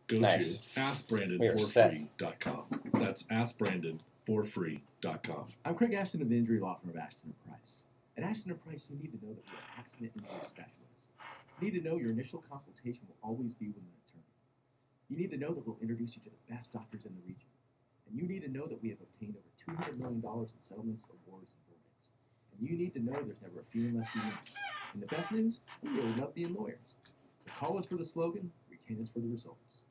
Go Nice. to AskBrandonForFree.com. That's AskBrandonForFree.com. I'm Craig Ashton of the injury law firm of Ashton & Price. At Ashton & Price, you need to know that we're accident injury specialists. You need to know your initial consultation will always be with an attorney. You need to know that we'll introduce you to the best doctors in the region. And you need to know that we have obtained over $200 million in settlements, awards, and verdicts. And you need to know there's never a fee unless you win. And the best news, we really love being lawyers. So call us for the slogan, retain us for the results.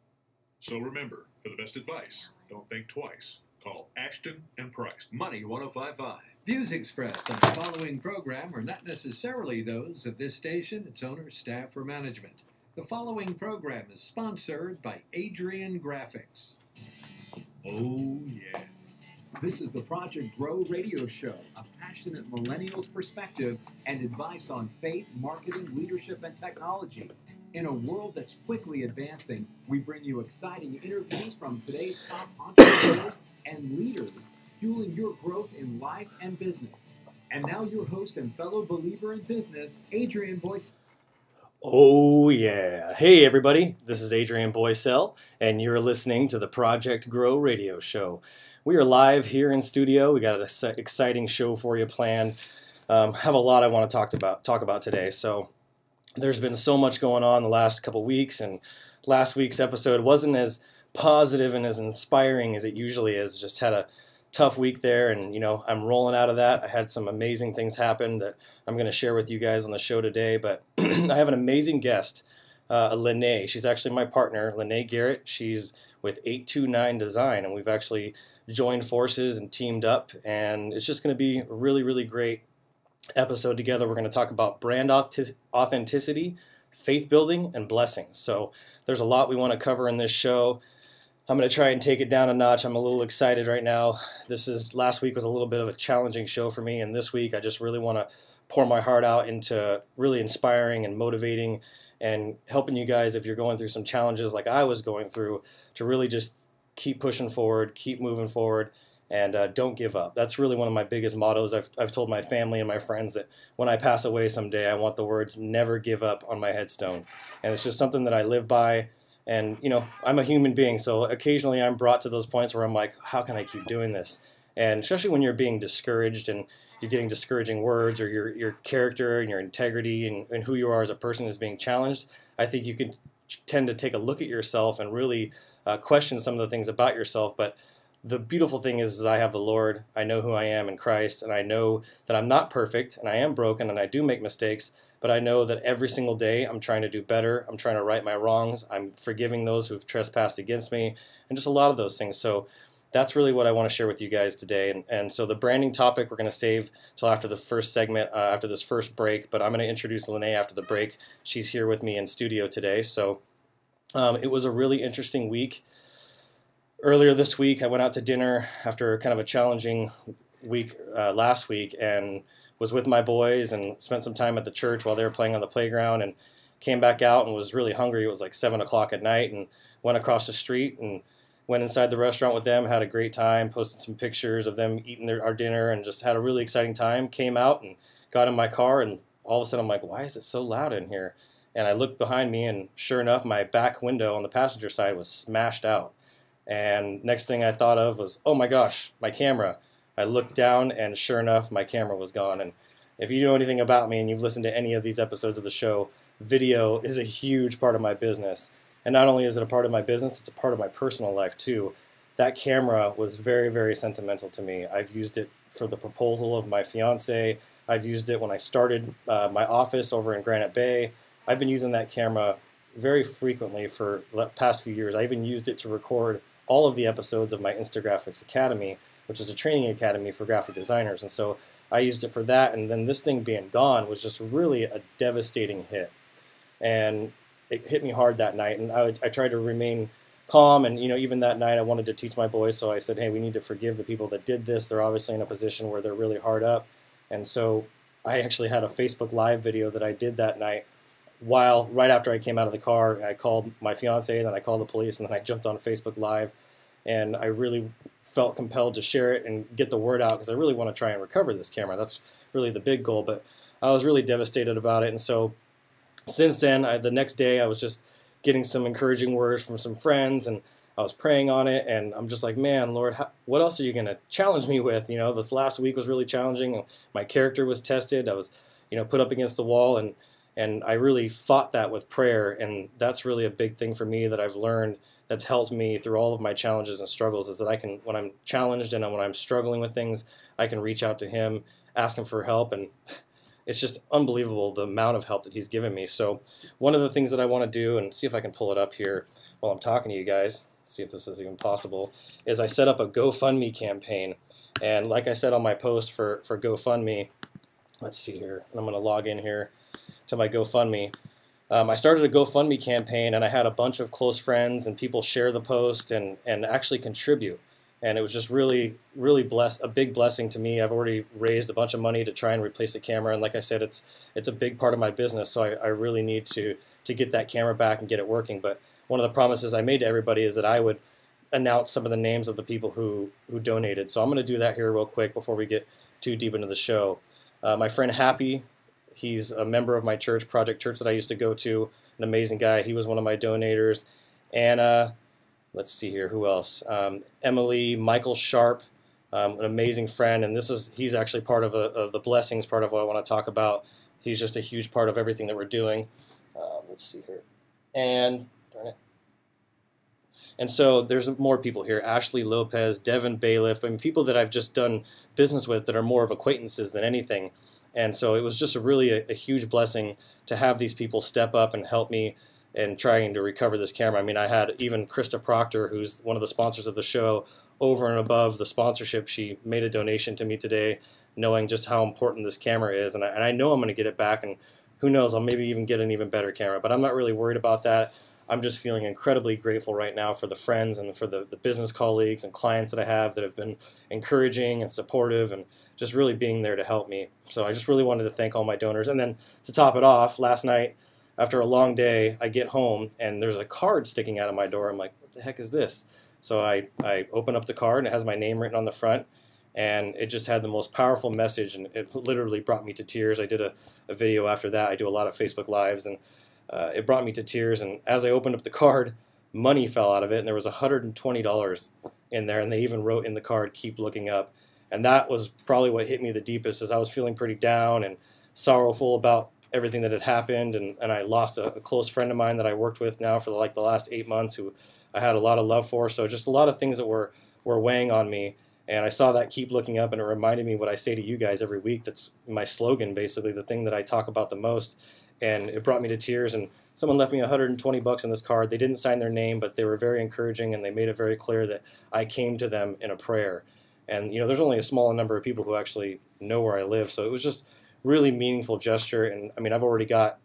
So remember, for the best advice, don't think twice. Call Ashton and Price. Money 105.5. Views expressed on the following program are not necessarily those of this station, its owner, staff, or management. The following program is sponsored by Adrian Graphics. Oh, yeah. This is the Project Grow radio show, a passionate millennials perspective and advice on faith, marketing, leadership, and technology. In a world that's quickly advancing, we bring you exciting interviews from today's top entrepreneurs and leaders, fueling your growth in life and business. And now your host and fellow believer in business, Adrian Boyce. Oh, yeah. Hey, everybody. This is Adrian Boycell, and you're listening to the Project Grow radio show. We are live here in studio. We got an exciting show for you planned. Have a lot I want to talk about today. So there's been so much going on the last couple weeks, and last week's episode wasn't as positive and as inspiring as it usually is. Just had a tough week there, and I'm rolling out of that. I had some amazing things happen that I'm going to share with you guys on the show today, but I have an amazing guest, Linné. She's actually my partner, Linné Garrett. She's with 829 Design, and we've actually joined forces and teamed up, and it's just going to be a really, really great episode together. We're going to talk about brand authenticity, faith building, and blessings. So there's a lot we want to cover in this show. I'm going to try and take it down a notch. I'm a little excited right now. Last week was a little bit of a challenging show for me, and this week I just really want to pour my heart out into really inspiring and motivating and helping you guys, if you're going through some challenges like I was going through, to really just keep pushing forward, keep moving forward, and don't give up. That's really one of my biggest mottos. I've told my family and my friends that when I pass away someday, I want the words "never give up" on my headstone. And it's just something that I live by. And, I'm a human being, so occasionally I'm brought to those points where I'm like, how can I keep doing this? And especially when you're being discouraged and you're getting discouraging words, or your character and your integrity and who you are as a person is being challenged, I think you can tend to take a look at yourself and really question some of the things about yourself. But the beautiful thing is I have the Lord. I know who I am in Christ, and I know that I'm not perfect, and I am broken, and I do make mistakes, but I know that every single day I'm trying to do better. I'm trying to right my wrongs. I'm forgiving those who've trespassed against me, and just a lot of those things. So that's really what I want to share with you guys today. And so the branding topic we're going to save till after the first segment, after this first break, but I'm going to introduce Linné after the break. She's here with me in studio today. So it was a really interesting week. Earlier this week, I went out to dinner after kind of a challenging week last week, and was with my boys and spent some time at the church while they were playing on the playground, and came back out and was really hungry. It was like 7 o'clock at night, and went across the street and went inside the restaurant with them, had a great time, posted some pictures of them eating our dinner, and just had a really exciting time. Came out and got in my car, and all of a sudden I'm like, why is it so loud in here? And I looked behind me, and sure enough, my back window on the passenger side was smashed out. And next thing I thought of was, oh my gosh, my camera. I looked down, and sure enough, my camera was gone. And if you know anything about me and you've listened to any of these episodes of the show, video is a huge part of my business. And not only is it a part of my business, it's a part of my personal life too. That camera was very, very sentimental to me. I've used it for the proposal of my fiance. I've used it when I started my office over in Granite Bay. I've been using that camera very frequently for the past few years. I even used it to record all of the episodes of my Instagraphics Academy, which is a training academy for graphic designers. And so I used it for that, and then this thing being gone was just really a devastating hit. And it hit me hard that night, and I tried to remain calm, and even that night I wanted to teach my boys, so I said, hey, we need to forgive the people that did this. They're obviously in a position where they're really hard up. And so I actually had a Facebook Live video that I did that night right after I came out of the car. I called my fiance, then I called the police, and then I jumped on Facebook Live, and I really felt compelled to share it and get the word out because I really want to try and recover this camera. That's really the big goal, but I was really devastated about it. And so since then, the next day I was just getting some encouraging words from some friends, and I was praying on it, and I'm just like, man, Lord, what else are you going to challenge me with? You know, this last week was really challenging. My character was tested. I was, you know, put up against the wall, and I really fought that with prayer, and that's really a big thing for me that I've learned that's helped me through all of my challenges and struggles, is that I can, when I'm challenged and when I'm struggling with things, I can reach out to Him, ask Him for help, and it's just unbelievable the amount of help that He's given me. So one of the things that I want to do, and see if I can pull it up here while I'm talking to you guys, see if this is even possible, is I set up a GoFundMe campaign. And like I said on my post for GoFundMe, let's see here, I'm going to log in here to my GoFundMe. I started a GoFundMe campaign, and I had a bunch of close friends and people share the post and actually contribute. And it was just really, really a big blessing to me. I've already raised a bunch of money to try and replace the camera, and like I said, it's a big part of my business, so I really need to get that camera back and get it working. But one of the promises I made to everybody is that I would announce some of the names of the people who donated. So I'm going to do that here real quick before we get too deep into the show. My friend Happy, he's a member of my church, Project Church, that I used to go to, an amazing guy. He was one of my donators. Anna, let's see here, who else? Emily, Michael Sharp, an amazing friend, and he's actually part of the blessings, part of what I want to talk about. He's just a huge part of everything that we're doing. Let's see here. And, darn it. And so there's more people here, Ashley Lopez, Devin Bailiff, I mean, people that I've just done business with that are more of acquaintances than anything. And so it was just really a huge blessing to have these people step up and help me in trying to recover this camera. I mean, I had even Krista Proctor, who's one of the sponsors of the show, over and above the sponsorship. She made a donation to me today, knowing just how important this camera is. And I know I'm going to get it back, and who knows, I'll maybe even get an even better camera. But I'm not really worried about that. I'm just feeling incredibly grateful right now for the friends and for the business colleagues and clients that I have that have been encouraging and supportive and just really being there to help me. So I just really wanted to thank all my donors. And then to top it off, last night, after a long day, I get home and there's a card sticking out of my door. I'm like, what the heck is this? So I open up the card, and it has my name written on the front, and it just had the most powerful message, and it literally brought me to tears. I did a video after that. I do a lot of Facebook Lives, and it brought me to tears. And as I opened up the card, money fell out of it, and there was $120 in there, and they even wrote in the card, "Keep looking up." And that was probably what hit me the deepest, as I was feeling pretty down and sorrowful about everything that had happened, and I lost a close friend of mine that I worked with now for the last 8 months, who I had a lot of love for. So just a lot of things that were weighing on me, and I saw that "Keep looking up," and it reminded me what I say to you guys every week. That's my slogan, basically, the thing that I talk about the most, and it brought me to tears. And someone left me $120 in this card. They didn't sign their name, but they were very encouraging, and they made it very clear that I came to them in a prayer. And you know, there's only a small number of people who actually know where I live, so it was just really meaningful gesture. And I mean, I've already got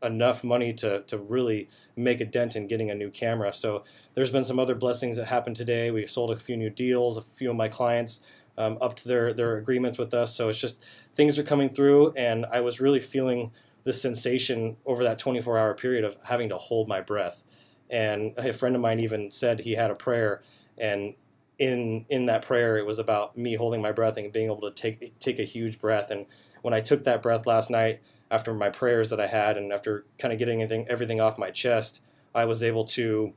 enough money to really make a dent in getting a new camera. So there's been some other blessings that happened today. We sold a few new deals, a few of my clients up to their agreements with us. So it's just things are coming through, and I was really feeling this sensation over that 24-hour period of having to hold my breath. And a friend of mine even said he had a prayer, and in that prayer, it was about me holding my breath and being able to take a huge breath. And when I took that breath last night, after my prayers that I had, and after kind of getting everything off my chest, I was able to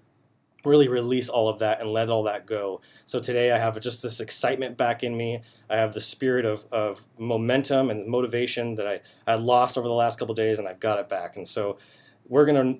really release all of that and let all that go. So today I have just this excitement back in me. I have the spirit of momentum and motivation that I lost over the last couple of days, and I've got it back. And so we're gonna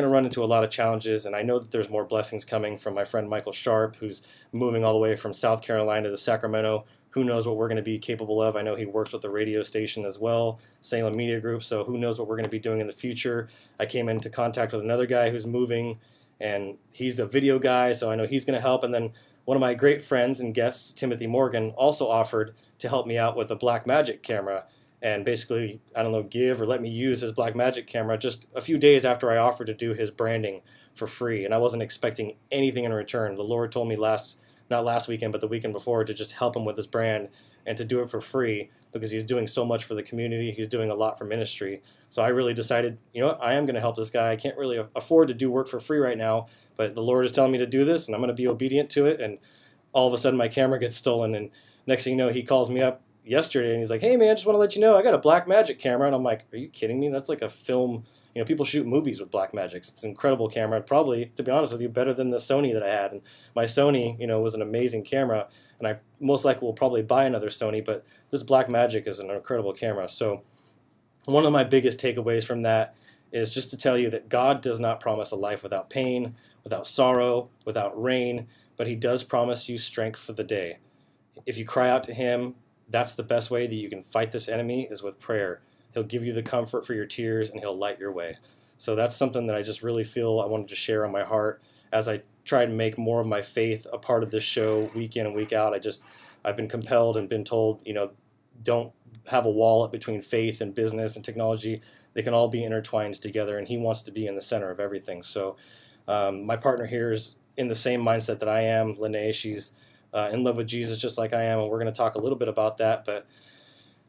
run into a lot of challenges, and I know that there's more blessings coming from my friend Michael Sharp, who's moving all the way from South Carolina to Sacramento. Who knows what we're going to be capable of? I know he works with the radio station as well, Salem Media Group, so who knows what we're going to be doing in the future. I came into contact with another guy who's moving, and he's a video guy, so I know he's going to help. And then one of my great friends and guests, Timothy Morgan, also offered to help me out with a Blackmagic camera, and basically, I don't know, give or let me use his Blackmagic camera just a few days after I offered to do his branding for free. And I wasn't expecting anything in return. The Lord told me not last weekend, but the weekend before, to just help him with his brand and to do it for free, because he's doing so much for the community. He's doing a lot for ministry. So I really decided, you know what, I am going to help this guy. I can't really afford to do work for free right now, but the Lord is telling me to do this, and I'm going to be obedient to it. And all of a sudden my camera gets stolen, and next thing you know, he calls me up yesterday and he's like, "Hey man, just want to let you know I got a Blackmagic camera." And I'm like, "Are you kidding me? That's like a film, You know, people shoot movies with Blackmagic. It's an incredible camera. Probably, to be honest with you, better than the Sony that I had. And my Sony, you know, was an amazing camera, and I most likely will probably buy another Sony, but this Blackmagic is an incredible camera. So one of my biggest takeaways from that is just to tell you that God does not promise a life without pain, without sorrow, without rain, but he does promise you strength for the day. If you cry out to him, that's the best way that you can fight this enemy, is with prayer. He'll give you the comfort for your tears, and he'll light your way. So that's something that I just really feel I wanted to share on my heart as I try to make more of my faith a part of this show week in and week out. I've been compelled and been told, you know, don't have a wall between faith and business and technology. They can all be intertwined together, and he wants to be in the center of everything. So my partner here is in the same mindset that I am, Linné. She's in love with Jesus just like I am, and we're going to talk a little bit about that. But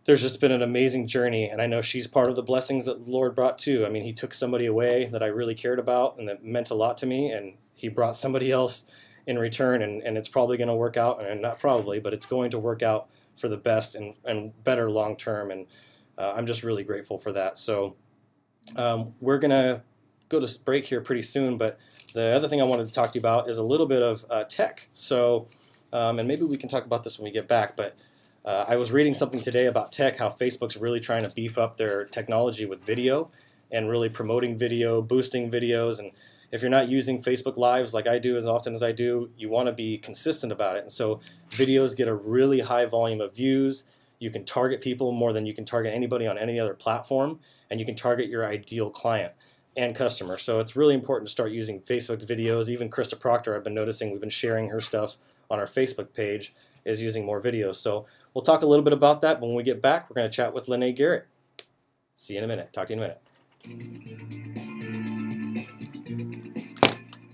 there's just been an amazing journey, and I know she's part of the blessings that the Lord brought too. I mean, he took somebody away that I really cared about and that meant a lot to me, and he brought somebody else in return, and it's probably going to work out, and not probably, but it's going to work out for the best and better long term, and I'm just really grateful for that. So we're going to go to break here pretty soon, but the other thing I wanted to talk to you about is a little bit of tech. So, and maybe we can talk about this when we get back, but I was reading something today about tech, how Facebook's really trying to beef up their technology with video and really promoting video, boosting videos. And if you're not using Facebook Lives like I do as often as I do, you want to be consistent about it. And so videos get a really high volume of views. You can target people more than you can target anybody on any other platform, and you can target your ideal client and customer. So it's really important to start using Facebook videos. Even Krista Proctor, I've been noticing, we've been sharing her stuff on our Facebook page, is using more videos. So we'll talk a little bit about that. When we get back, we're going to chat with Linné Garrett. See you in a minute. Talk to you in a minute.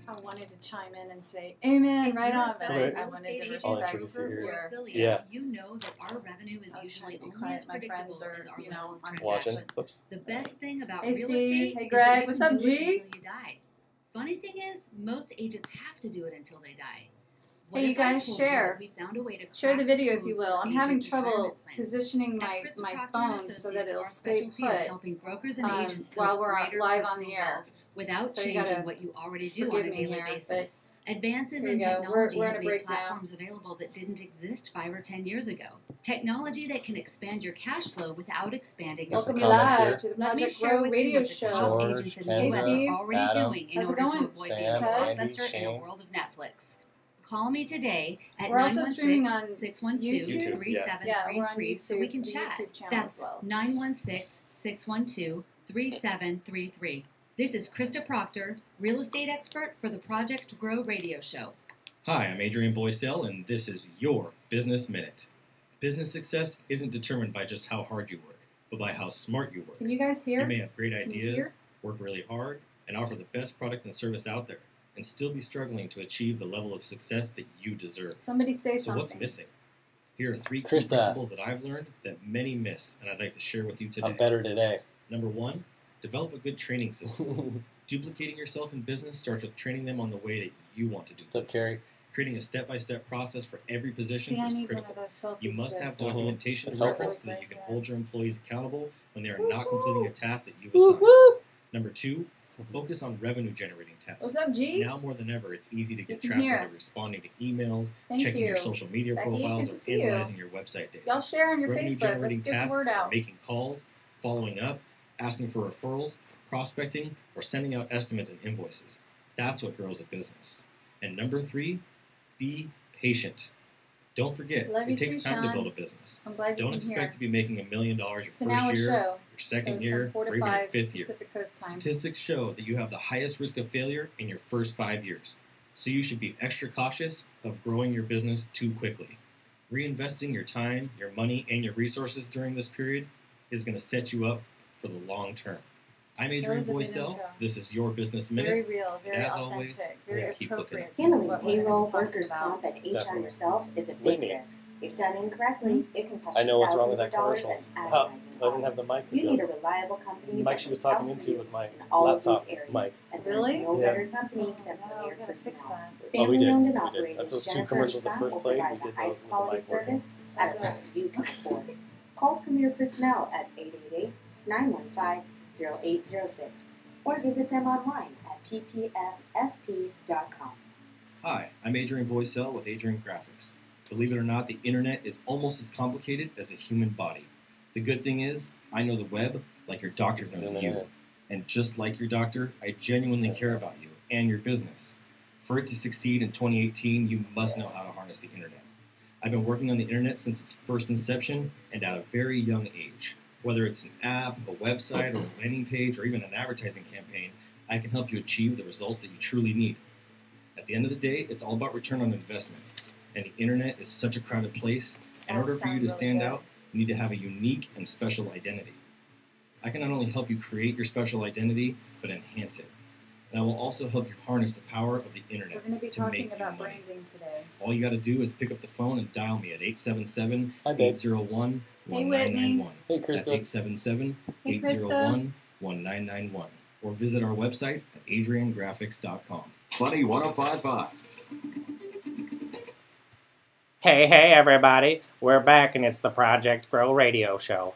I wanted to chime in and say amen right on, but Right. I wanted to I'll respect introduce you here. your Yeah. You know that our revenue is I was usually trying to be only as quiet. My predictable friends are, as our you know, level of on Watching. transactions. Oops. The best thing about Hey, real Steve. estate Hey, is Greg. that you What's can up, do it G? until you die. Funny thing is, most agents have to do it until they die. What Hey, you if I guys, told you share. that we found a way to Share the crack video the if you code will. for I'm having agent trouble retirement plans? positioning At my Krista my Proctor phone Associates, so that it'll our stay specialty is put helping brokers and agents while build we're greater live on personal the air. wealth without So you changing gotta what you already do on forgive a me daily here, basis. Advances here in we go. technology We're on have a made break now. platforms available that didn't exist 5 or 10 years ago. Technology that can expand your cash flow without expanding your Welcome Welcome you comments live here. to the Let me Project share Grow with you radio what the show. top George, agents in the Kendra, U.S. Steve. are already Adam. doing in How's it order to going? avoid Sam, being a Andy, blockbuster in a Shane. world of Netflix. Call me today at We're also streaming on 916-612-3733 Yeah, we're on YouTube, so we can the chat. YouTube channel That's as well. 916-612-3733. This is Krista Proctor, real estate expert for the Project Grow radio show. Hi, I'm Adrian Boycell, and this is your Business Minute. Business success isn't determined by just how hard you work, but by how smart you work. Can you guys hear? You may have great you ideas, hear? work really hard, and offer the best product and service out there, and still be struggling to achieve the level of success that you deserve. Somebody say So something. what's missing? Here are 3 key Krista. principles that I've learned that many miss, and I'd like to share with you today. I'm better today. Number 1, develop a good training system. Duplicating yourself in business starts with training them on the way that you want to do What's up, business. Carrie? Creating a step-by-step process for every position See, I is need one critical. of those selfie You must have sticks. documentation That's to helpful. reference so that you can Right hold your employees accountable when they are not Woo-hoo. completing a task that you Whoop, assign. whoop. Number 2, focus on revenue-generating tasks. What's up, G? Now more than ever, it's easy to You get can trapped hear. into responding to emails, Thank checking you. your social media Becky, profiles, good to or see you. analyzing your website data. Y'all share on your Facebook. Revenue-generating Let's get the tasks word are out. making calls, following up, asking for referrals, prospecting, or sending out estimates and invoices. That's what grows a business. And number 3, be patient. Don't forget, Love you it takes too, time to Sean. build a business. I'm glad you Don't can expect hear. to be making $1 million your It's an first hour year, show. your So second it's year, from 4 or to even your 5 fifth year. Pacific Coast time. Statistics show that you have the highest risk of failure in your first 5 years. So you should be extra cautious of growing your business too quickly. Reinvesting your time, your money, and your resources during this period is going to set you up for the long term. I'm Adrian was a good Boycell. intro. This is your Business Very Minute. real, very as authentic, always, very keep looking appropriate. up. to Handling what we're gonna be payroll, talking workers' about. comp, and HR Definitely. yourself is a big Whitney. risk. If done incorrectly, it can cost I you know what's wrong with thousands that of dollars commercial. in How? advertising I didn't have the costs. mic. You need a reliable company The mic that she was looks out talking for into you was my in all laptop of these areas. mic. And there's Really? no Yeah. better company than No, we Premier gotta fix Personnel. that. Oh, we Family did. owned We and did. operated, That's those 2 Jennifer commercials that Son first will played. provide We the did those highest with the quality mic working. service at a cost you can afford. Call Premier Personnel at 888-915-0806 or visit them online at ppfsp.com. Hi, I'm Adrian Boycell with Adrian Graphics. Believe it or not, the internet is almost as complicated as the human body. The good thing is, I know the web like your doctor knows Zoom you. in. And just like your doctor, I genuinely care about you and your business. For it to succeed in 2018, you must know how to harness the internet. I've been working on the internet since its first inception and at a very young age. Whether it's an app, a website, or a landing page, or even an advertising campaign, I can help you achieve the results that you truly need. At the end of the day, it's all about return on investment. And the internet is such a crowded place. In That order for you to sounds stand really out, you need to have a unique and special identity. I can not only help you create your special identity, but enhance it. And I will also help you harness the power of the internet We're going to be to talking make about you money. branding today. All you got to do is pick up the phone and dial me at 877-801-1991. Hi, babe. Hey, That's Krista. 877-801-1991. Or visit our website at adriangraphics.com. Funny 1055. Hey, everybody. We're back, and it's the Project Grow radio show.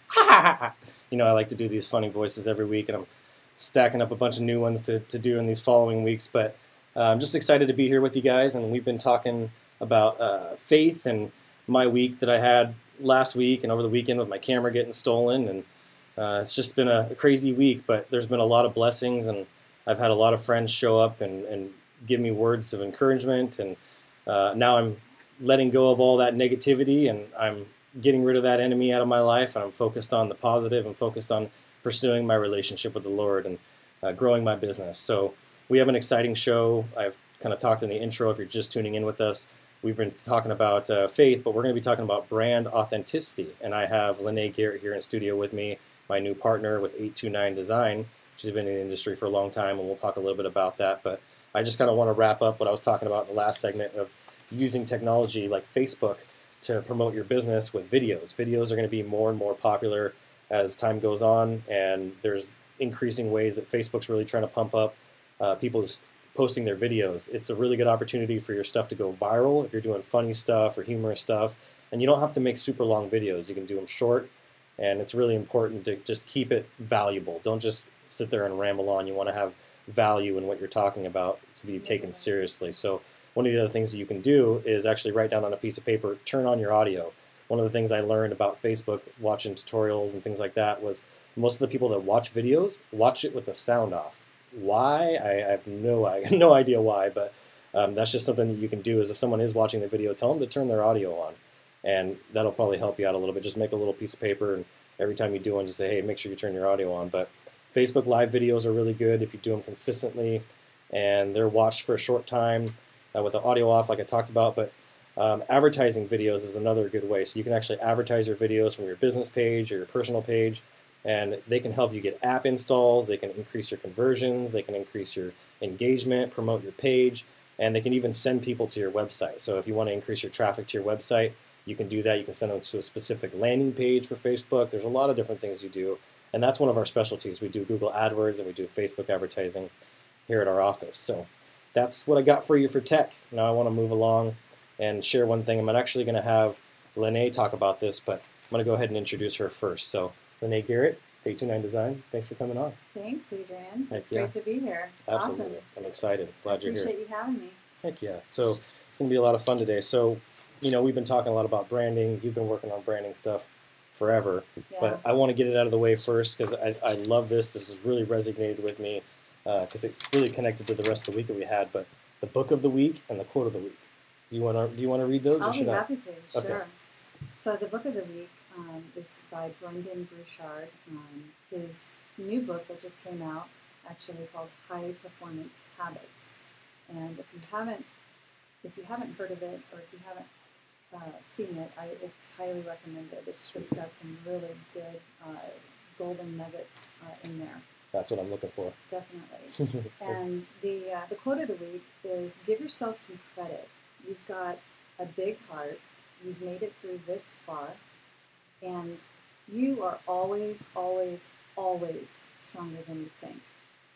You know, I like to do these funny voices every week, and I'm stacking up a bunch of new ones to do in these following weeks. But I'm just excited to be here with you guys, and we've been talking about faith and my week that I had last week and over the weekend with my camera getting stolen. And it's just been a crazy week, but there's been a lot of blessings, and I've had a lot of friends show up and give me words of encouragement. And now I'm letting go of all that negativity, and I'm getting rid of that enemy out of my life, and I'm focused on the positive. I'm focused on pursuing my relationship with the Lord and growing my business. So we have an exciting show. I've kind of talked in the intro if you're just tuning in with us. We've been talking about faith, but we're going to be talking about brand authenticity. And I have Linné, Garrett here in studio with me, my new partner with 829 Design. She's been in the industry for a long time, and we'll talk a little bit about that. But I just kind of want to wrap up what I was talking about in the last segment of using technology like Facebook to promote your business with videos. Videos are going to be more and more popular as time goes on, and there's increasing ways that Facebook's really trying to pump up people posting their videos. It's a really good opportunity for your stuff to go viral if you're doing funny stuff or humorous stuff, and you don't have to make super long videos. You can do them short, and it's really important to just keep it valuable. Don't just sit there and ramble on. You want to have value in what you're talking about to be taken seriously. So one of the other things that you can do is actually write down on a piece of paper, turn on your audio. One of the things I learned about Facebook, watching tutorials and things like that, was most of the people that watch videos watch it with the sound off. Why? I have no idea why, but that's just something that you can do. Is if someone is watching the video, tell them to turn their audio on, and that'll probably help you out a little bit. Just make a little piece of paper, and every time you do one, just say, hey, make sure you turn your audio on. But Facebook Live videos are really good if you do them consistently, and they're watched for a short time with the audio off, like I talked about. But advertising videos is another good way. So you can actually advertise your videos from your business page or your personal page, and they can help you get app installs. They can increase your conversions. They can increase your engagement, promote your page, and they can even send people to your website. So if you want to increase your traffic to your website, you can do that. You can send them to a specific landing page for Facebook. There's a lot of different things you do, and that's one of our specialties. We do Google AdWords and we do Facebook advertising here at our office. So that's what I got for you for tech. Now I want to move along and share one thing. I'm actually going to have Linné talk about this, but I'm going to go ahead and introduce her first. So Linné Garrett, 829 Design, thanks for coming on. Thanks, Adrian. Heck It's yeah. great to be here. It's Absolutely. awesome. I'm excited. Glad you're here. Appreciate you having me. Heck yeah. So it's going to be a lot of fun today. So, you know, we've been talking a lot about branding. You've been working on branding stuff forever. Yeah. But I want to get it out of the way first because I love this. This has really resonated with me because it really connected to the rest of the week that we had. But the book of the week and the quote of the week. Do you want to read those? I'll or be should I? happy to. Sure. Okay. So the book of the week is by Brendan Burchard. His new book that just came out, actually called High Performance Habits. And if you haven't heard of it, or if you haven't seen it, it's highly recommended. It's got some really good golden nuggets in there. That's what I'm looking for. Definitely. And the quote of the week is, give yourself some credit. You've got a big heart. You've made it through this far. And you are always, always, always stronger than you think.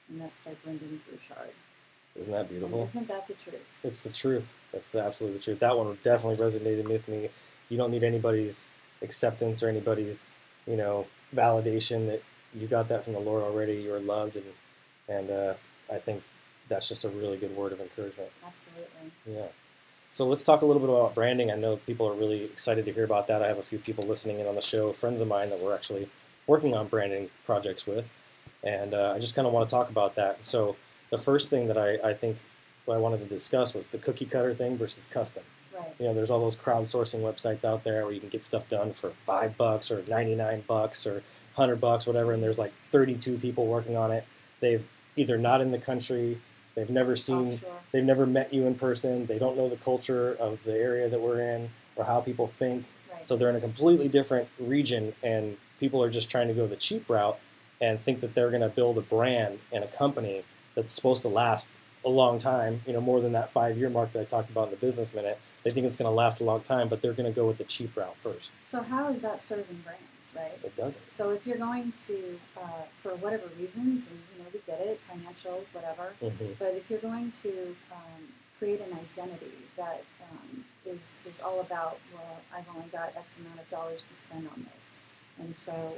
And that's by Brendan Burchard. Isn't that beautiful? And isn't that the truth? It's the truth. That's absolutely the truth. That one definitely resonated with me. You don't need anybody's acceptance or anybody's, validation that you got that from the Lord already. You're loved, And I think that's just a really good word of encouragement. Absolutely. Yeah. So let's talk a little bit about branding. I know people are really excited to hear about that. I have a few people listening in on the show, friends of mine that we're actually working on branding projects with. And I just kind of want to talk about that. So the first thing that I think I wanted to discuss was the cookie cutter thing versus custom. Right. You know, there's all those crowdsourcing websites out there where you can get stuff done for $5 or $99 or $100, whatever, and there's like 32 people working on it. They've either not in the country, they've never seen, Offshore. they've never met you in person, they don't know the culture of the area that we're in or how people think. Right. So they're in a completely different region, and people are just trying to go the cheap route and think that they're going to build a brand and a company that's supposed to last a long time, you know, more than that 5-year mark that I talked about in the Business Minute. They think it's going to last a long time, but they're going to go with the cheap route first. So how is that serving brands, right? It doesn't. So if you're going to, for whatever reasons, and we get it, financial, whatever, but if you're going to create an identity that is all about, well, I've only got X amount of dollars to spend on this, and so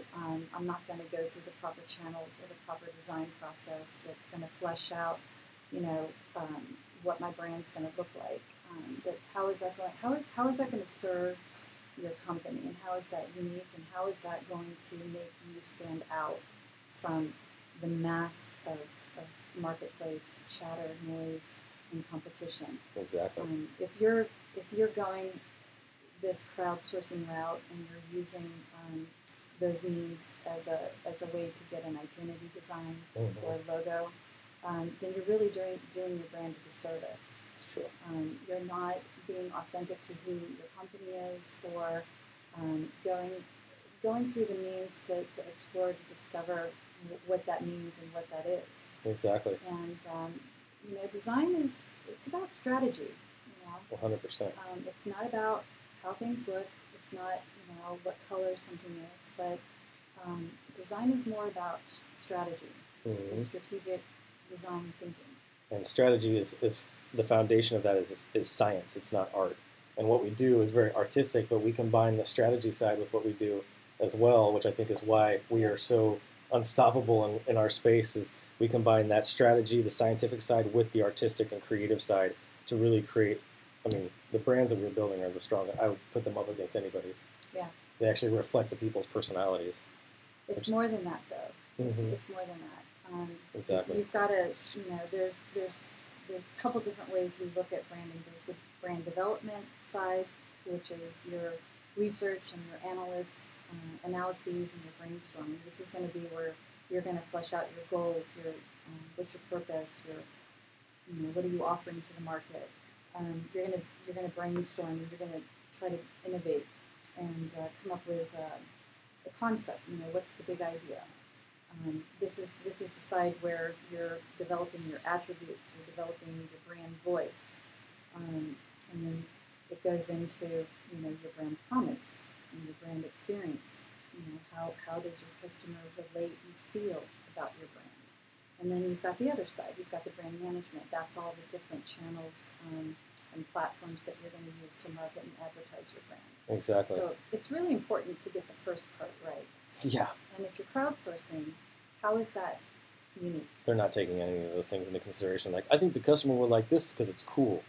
I'm not going to go through the proper channels or the proper design process that's going to flesh out, what my brand's going to look like. That how is that going to serve your company, and how is that unique, and how is that going to make you stand out from the mass of marketplace chatter, noise, and competition? Exactly. If you're going this crowdsourcing route and you're using those means as a way to get an identity design or logo, then you're really doing your brand a disservice. It's true. You're not being authentic to who your company is, or going through the means to explore, to discover what that means and what that is. Exactly. And design it's about strategy. 100%. It's not about how things look. It's not what color something is, but design is more about strategy, and strategic design thinking. And strategy is the foundation of that is science. It's not art. And what we do is very artistic, but we combine the strategy side with what we do as well, which I think is why we are so unstoppable in our space. Is we combine that strategy, the scientific side, with the artistic and creative side to really create. I mean, the brands that we're building are the strongest. I would put them up against anybody's. Yeah. They actually reflect the people's personalities. It's more than that, though. It's more than that. Exactly. You've got to, there's a couple different ways we look at branding. There's the brand development side, which is your research and your analysis and your brainstorming. This is going to be where you're going to flesh out your goals, what's your purpose, what are you offering to the market. You're going to brainstorm. You're going to try to innovate and come up with a concept. What's the big idea? This is the side where you're developing your attributes, you're developing your brand voice, and then it goes into your brand promise and your brand experience. How does your customer relate and feel about your brand? And then you've got the other side. You've got the brand management. That's all the different channels and platforms that you're going to use to market and advertise your brand. Exactly. So it's really important to get the first part right. Yeah. And if you're crowdsourcing, how is that unique? They're not taking any of those things into consideration. Like, I think the customer will like this because it's cool.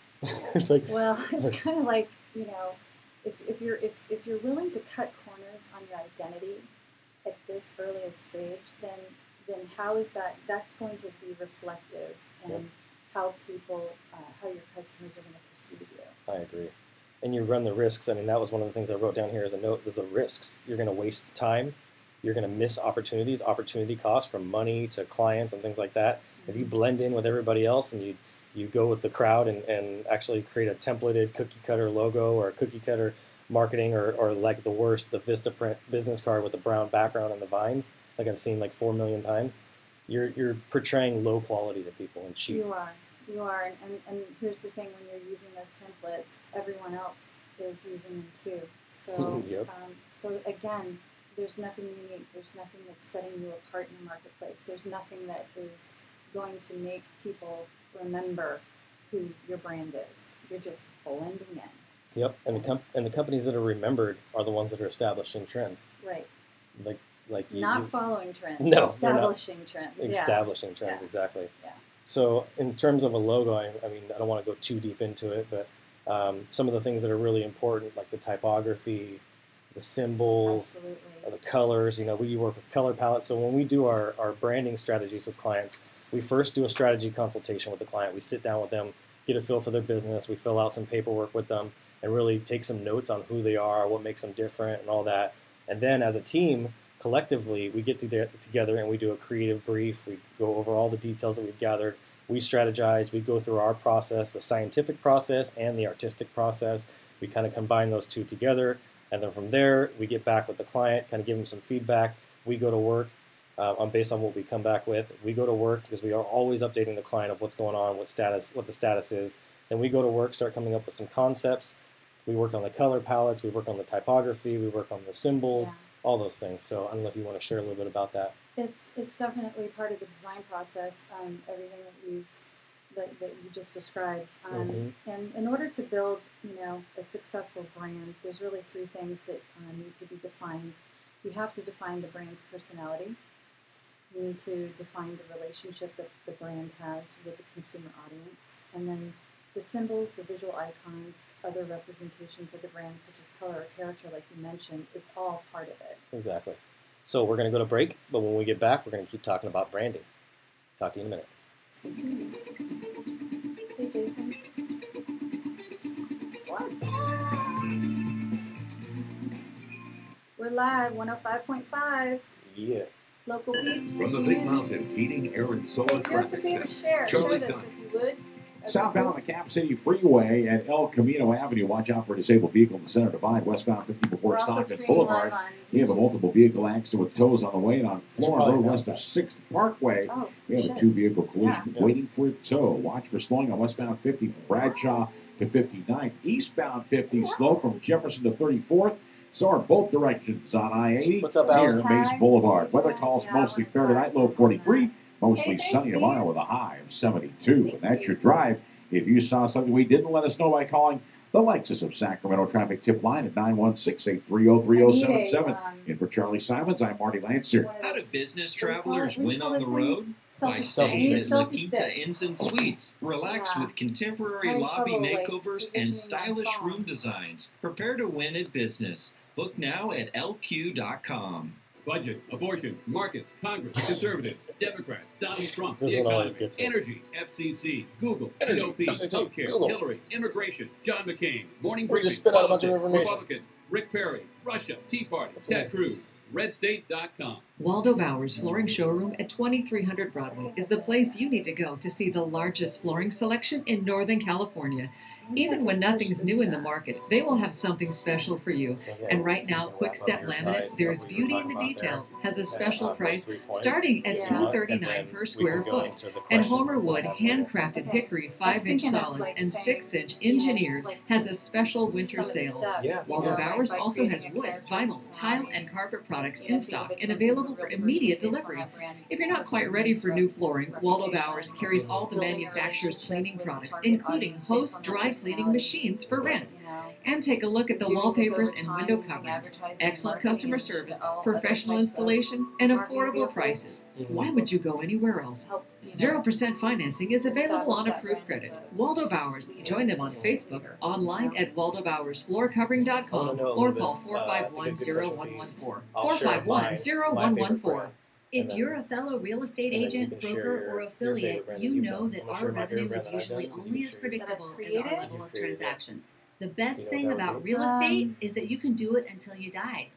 It's like, well, it's kind of like, if you're willing to cut corners on your identity at this early stage, then how is that's going to be reflective in how people, how your customers are going to perceive you? I agree. And you run the risks. I mean, that was one of the things I wrote down here as a note. There's the risks. You're going to waste time. You're going to miss opportunities, opportunity costs from money to clients and things like that. If you blend in with everybody else and you go with the crowd and actually create a templated cookie cutter logo or a cookie cutter marketing or like the worst, the Vistaprint business card with the brown background and the vines, like I've seen like 4 million times, you're portraying low quality to people and cheap. You are, and here's the thing: when you're using those templates, everyone else is using them too. So, so again, there's nothing unique. There's nothing that's setting you apart in the marketplace. There's nothing that is going to make people remember who your brand is. You're just blending in. Yep, and the companies that are remembered are the ones that are establishing trends. Right. Like like not following trends. No, establishing trends. Establishing trends, Yeah. exactly. Yeah. So in terms of a logo, I mean, I don't want to go too deep into it, but some of the things that are really important, like the typography, the symbols, Absolutely. the colors. We work with color palettes. So when we do our branding strategies with clients, we first do a strategy consultation with the client. We sit down with them, get a feel for their business. We fill out some paperwork with them and really take some notes on who they are, what makes them different, and all that. And then as a team, collectively, we get together and we do a creative brief. We go over all the details that we've gathered. We strategize. We go through our process, the scientific process and the artistic process. We kind of combine those two together. And then from there, we get back with the client, kind of give them some feedback. We go to work based on what we come back with. We go to work because we are always updating the client of what's going on, what the status is. Then we go to work, start coming up with some concepts. We work on the color palettes. We work on the typography. We work on the symbols, all those things. So I don't know if you want to share a little bit about that. It's definitely part of the design process. Everything that you just described. And in order to build, a successful brand, there's really three things that need to be defined. You have to define the brand's personality. You need to define the relationship that the brand has with the consumer audience, and then the symbols, the visual icons, other representations of the brand, such as color or character, like you mentioned. It's all part of it. Exactly. So we're going to go to break, but when we get back, we're going to keep talking about branding. Talk to you in a minute. Hey, Jason. What's up? We're live, 105.5 Yeah. Local peeps. From the tune Big in. Mountain Heating, Air, and Solar Hey, do us a Traffic favor, Center, share Charlie this if you would. Southbound on the Cap City Freeway at El Camino Avenue. Watch out for a disabled vehicle in the center divide. Westbound 50 before We're also Stockton streaming Boulevard. live on We have a YouTube. multiple vehicle accident with tows on the way, and on Florida probably Road announce west of 6th Parkway. Oh, We have shit. a two-vehicle collision Yeah. waiting for a tow. Watch for slowing on westbound 50 from Bradshaw to 59th. Eastbound 50 slow from Jefferson to 34th. So are both directions on I-80 What's up, near Alex? Mace Boulevard. Weather calls Yeah, mostly we're fair tonight, low talking 43. Mostly Hey, thanks, sunny tomorrow Steve. with a high of 72. And that's your drive. If you saw something we didn't, let us know by calling the Lexus of Sacramento traffic tip line at 916-830-3077. In for Charlie Simons, I'm Marty Lancer. How do business travelers What do you win call on the those road? things? By Selfie staying stick. at La Pizza Inns and Suites. Relax Yeah. with contemporary Having lobby trouble, like, makeovers positioning my and stylish phone. room designs. Prepare to win at business. Book now at lq.com. Budget, abortion, markets, Congress, conservatives, Democrats, Donald Trump, This the one always economy, gets me. energy, FCC, Google, Energy, GOP, FCC, healthcare, Google. Hillary, immigration, John McCain, morning We briefing, just spit out a bunch of politics, information. Republicans, Rick Perry, Russia, Tea Party, That's Ted right. Cruz, RedState.com. Waldo Bowers Flooring Showroom at 2300 Broadway is the place you need to go to see the largest flooring selection in Northern California. Even when nothing's new in the market, they will have something special for you. So, yeah, And right now, you can Quick wrap up Step your Laminate, side, there's what we were beauty in talking the about there. details, has a And, special those price 3 points. starting at Yeah. $239 And then per we square can go foot. into the And questions Homer Wood, that we have later. handcrafted Okay. hickory I was 5-inch thinking of, solids like, and saying, 6-inch you know, engineered like has a special winter some of the sale. steps, Yeah. you Waldo know, Bowers by also has creating a wood, character vinyl, tile, personality. and carpet products You know, in think of stock it and as a available real for person immediate based on delivery. that brand If you're not quite ready for new flooring, Waldo reputation, Bowers carries all the building a manufacturer's relationship cleaning with the products, target including audience based Host on dry their cleaning personality, machines for rent. you know. And take a look at the Doing this wallpapers over and time window using coverings. advertising, Excellent marketing, customer and service, all professional other types of installation, and marketing affordable vehicles prices. Mhm. Why would you go anywhere else? help, you know, 0% financing is available on establish that approved brand as credit. a Waldo Bowers. Join them on Facebook, online at I wanna waldobowersfloorcovering.com, know a or little bit, call I think a good question 451-0114. I'll share my favorite 451-0114. brand. If And then- you're a fellow real estate and then you agent, can share broker, your or affiliate, favorite brand that you you've know done. that I'm gonna our share my revenue favorite is brand that I've usually done. You only can as share your- predictable as our created? level You of created it. transactions. The best You know thing what that would about be? real estate is that you can do it until you die.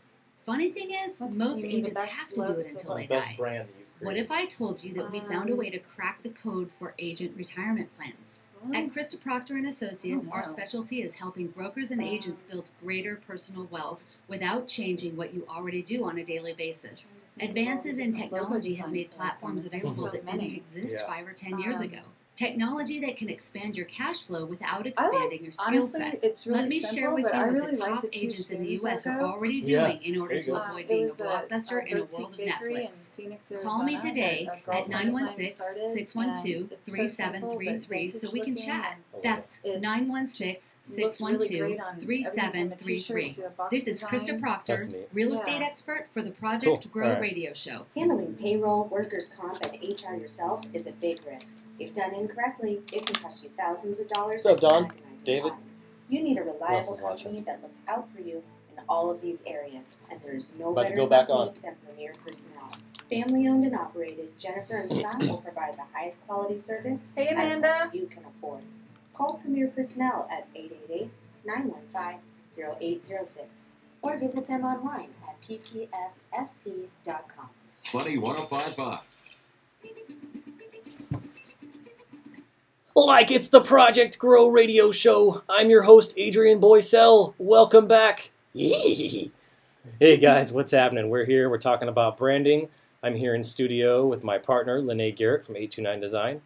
Funny thing is, What's- most you mean the agents best have to do look, it the until they Best die. brand that you've What created. if I told you that we found a way to crack the code for agent retirement plans? At Krista Proctor and Associates, Oh, our wow. specialty is helping brokers and agents build greater personal wealth without changing what you already do on a daily basis. Advances in technology have made platforms available that didn't exist Yeah. 5 or 10 years ago. Technology that can expand your cash flow without I like- expanding your skill honestly, set. it's really Let me simple, share with but you I what really the like top the two agents in the series U.S. that are go. already Yeah, doing in order there you to go. avoid It being a was blockbuster in a boutique world of bakery in Netflix. Phoenix, Call me Arizona today that a at girlfriend of mine started, and it's so simple, but 916-612-3733 so we can vintage chat. That's It 916-612-3733. This is Krista Proctor, That's neat. real estate expert for the Project Cool. Grow All right. radio show. Handling payroll, workers' comp, and HR yourself is a big risk. If done incorrectly, it can cost you thousands of dollars. What's up, Don? and agonizing David? fines. You need a else reliable is watching? company that looks out for you in all of these areas, and there's no About to better go back company than Premier Personnel. Family-owned and operated, Jennifer and Scott will provide the highest quality service Hey, at a Amanda. price you can afford. Call Premier Personnel at 888-915-0806 or visit them online at ppfsp.com. Money 1055. Like it's the Project Grow radio show. I'm your host, Adrian Boycell. Welcome back. Hey guys, what's happening? We're here. We're talking about branding. I'm here in studio with my partner, Linné Garrett from 829 Design.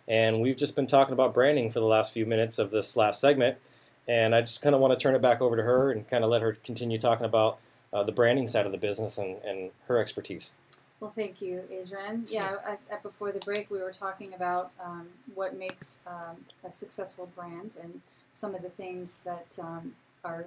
And we've just been talking about branding for the last few minutes of this last segment. And I just kind of want to turn it back over to her and kind of let her continue talking about the branding side of the business and her expertise. Well, thank you, Adrian. Yeah, before the break, we were talking about what makes a successful brand and some of the things that are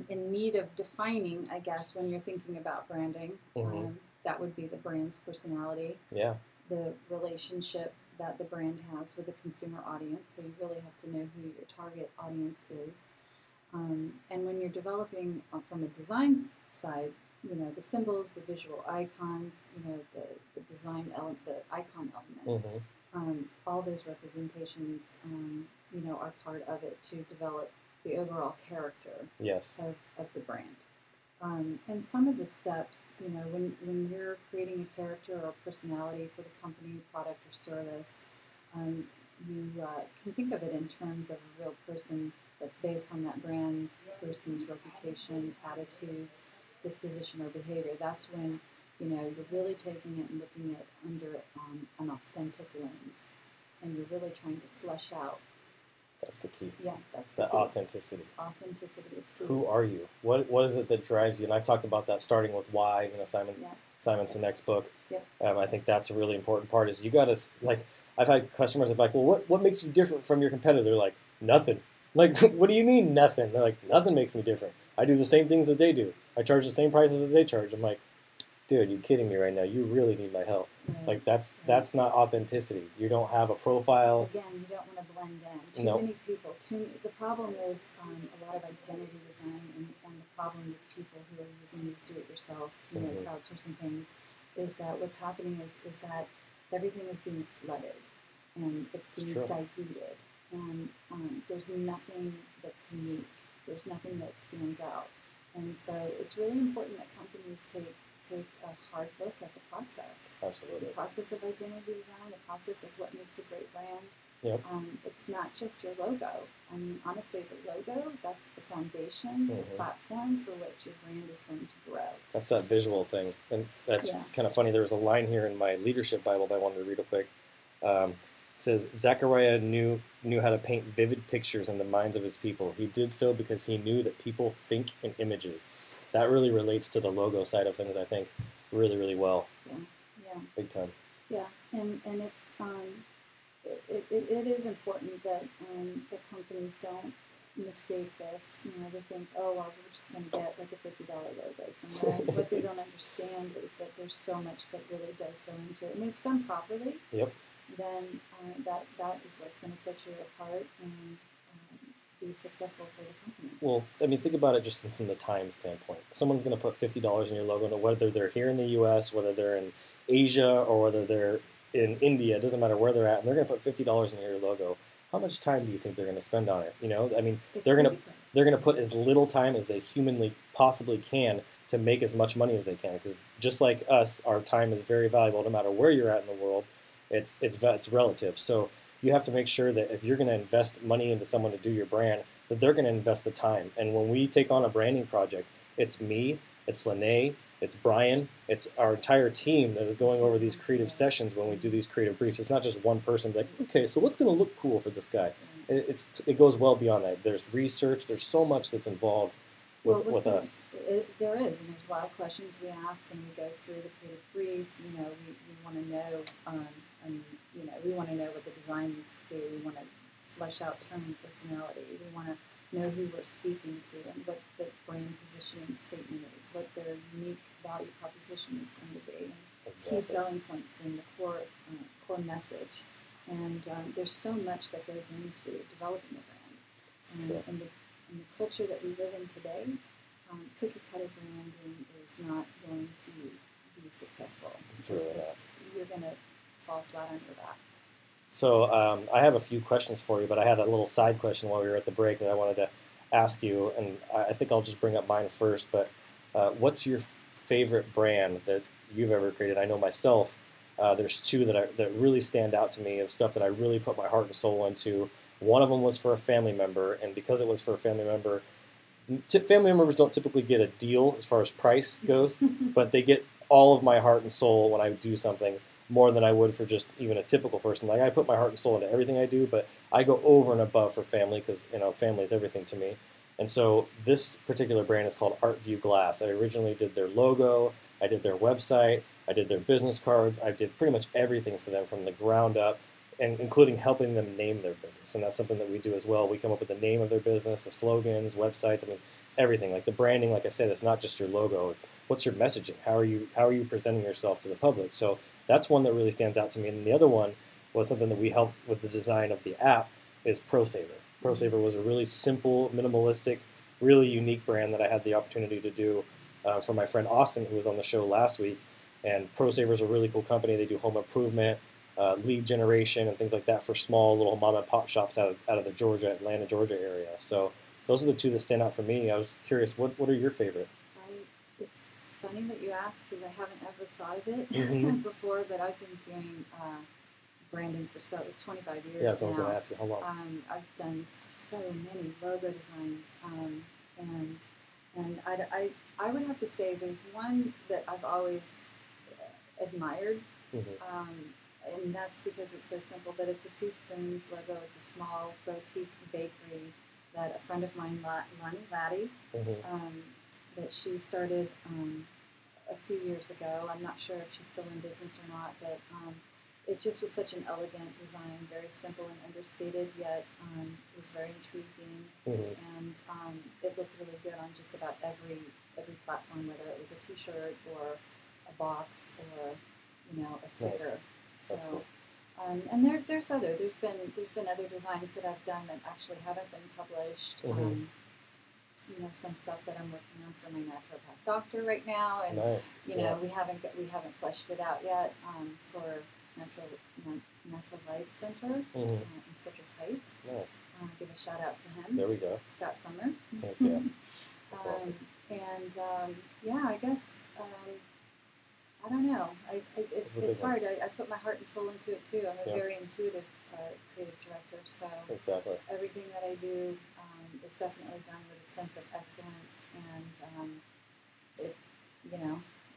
in need of defining, I guess, when you're thinking about branding. Mm-hmm. That would be the brand's personality, Yeah. the relationship that the brand has with the consumer audience. So you really have to know who your target audience is. And when you're developing from a design side, you know, the symbols, the visual icons, you know, the design element, the icon element, Mm-hmm. all those representations, you know, are part of it to develop the overall character Yes. of the brand. And some of the steps, you know, when you're creating a character or a personality for the company, product, or service, you can think of it in terms of a real person that's based on that brand person's reputation, attitudes, disposition, or behavior. That's when, you know, you're really taking it and looking at under it on an authentic lens, and you're really trying to flesh out. That's the key. Yeah, that's the The key. authenticity. Authenticity is key. Who are you? What is it that drives you? And I've talked about that starting with why. You know, Simon's the next book. Yep. I think that's a really important part. Is you got to like. I've had customers that are like, well, what makes you different from your competitor? They're like, nothing. Like, what do you mean nothing? They're like, nothing makes me different. I do the same things that they do. I charge the same prices that they charge. I'm like, dude, you kidding me right now? You really need my help. Right. Like that's not authenticity. You don't have a profile. Again, you don't want to blend in. Too No. many people. The problem with a lot of identity design and the problem with people who are using these do-it-yourself, you know, Mhm. crowdsourcing things, is that what's happening is that everything is being flooded and it's being true. diluted, and there's nothing that's unique. There's nothing that stands out, and so it's really important that companies take a hard look at the process. Absolutely. The process of identity design, the process of what makes a great brand. Yep. It's not just your logo. I mean, honestly, the logo, that's the foundation, the Mhm. platform for which your brand is going to grow. That's that visual thing. And that's Yeah. kind of funny. There was a line here in my leadership Bible that I wanted to read real quick. It says, Zechariah knew how to paint vivid pictures in the minds of his people. He did so because he knew that people think in images. That really relates to the logo side of things, I think, really, really well. Yeah. Big time. Yeah, and it's it is important that the companies don't mistake this. You know, they think, oh well, we're just going to get like a $50 logo somewhere. What they don't understand is that there's so much that really does go into it. And when it's done properly, Yep. then that is what's going to set you apart and be successful for the company. Well, I mean, think about it just from the time standpoint. Someone's going to put $50 in your logo, whether they're here in the U.S., whether they're in Asia, or whether they're in India. It doesn't matter where they're at, and they're going to put $50 in your logo. How much time do you think they're going to spend on it? You know, I mean, they're going to put as little time as they humanly possibly can to make as much money as they can. Because just like us, our time is very valuable, no matter where you're at in the world. It's relative. So you have to make sure that if you're going to invest money into someone to do your brand, that they're going to invest the time. And when we take on a branding project, it's me, it's Linné, it's Brian, it's our entire team that is going over these creative sessions when we do these creative briefs. It's not just one person like, okay, so what's going to look cool for this guy? It goes well beyond that. There's research. There's so much that's involved with us. There is, and there's a lot of questions we ask, and we go through the creative brief. You know, we want to know, we want to know what the design needs to do. We want to flesh out tone and personality. We want to know who we're speaking to and what the brand positioning statement is, what their unique value proposition is going to be, and key selling points and the core message. And there's so much that goes into developing a brand. And the culture that we live in today, cookie cutter branding is not going to be successful. You're going to fall flat on your back. So I have a few questions for you, but I had a little side question while we were at the break that I wanted to ask you, and I think I'll just bring up mine first. But what's your favorite brand that you've ever created? I know myself, there's two that really stand out to me of stuff that I really put my heart and soul into. One of them was for a family member, and because it was for a family member, family members don't typically get a deal as far as price goes, but they get all of my heart and soul when I do something, more than I would for just even a typical person. Like, I put my heart and soul into everything I do, but I go over and above for family because, family is everything to me. And so this particular brand is called ArtView Glass. I originally did their logo, I did their website, I did their business cards, I did pretty much everything for them from the ground up, and including helping them name their business. And that's something that we do as well. We come up with the name of their business, the slogans, websites, everything. Like the branding, like I said, it's not just your logo, it's what's your messaging? How are you presenting yourself to the public? So that's one that really stands out to me. And the other one was something that we helped with the design of the app is ProSaver. ProSaver was a really simple, minimalistic, really unique brand that I had the opportunity to do for my friend Austin, who was on the show last week. And ProSaver is a really cool company. They do home improvement, lead generation, and things like that for small little mom and pop shops out of the Atlanta, Georgia area. So those are the two that stand out for me. I was curious, what are your favorite? It's funny that you ask because I haven't ever thought of it before, but I've been doing branding for 25 years yeah, so I was now. going to ask you, how long? I've done so many logo designs, and I would have to say there's one that I've always admired, and that's because it's so simple, but it's a Two Spoons logo. It's a small boutique bakery that a friend of mine, Lonnie Laddie, that she started a few years ago. I'm not sure if she's still in business or not, but it just was such an elegant design, very simple and understated, yet it was very intriguing, and it looked really good on just about every platform, whether it was a T-shirt or a box or a sticker. Nice. So, that's cool. And there's been other designs that I've done that actually haven't been published. Some stuff that I'm working on for my naturopath doctor right now, and nice. we haven't fleshed it out yet for Natural Life Center in Citrus Heights. Nice. Give a shout out to him. There we go. Scott Summer. Heck yeah. That's awesome. And I guess I don't know. It's hard. I put my heart and soul into it too. I'm a very intuitive creative director, so exactly everything that I do is definitely done with a sense of excellence, and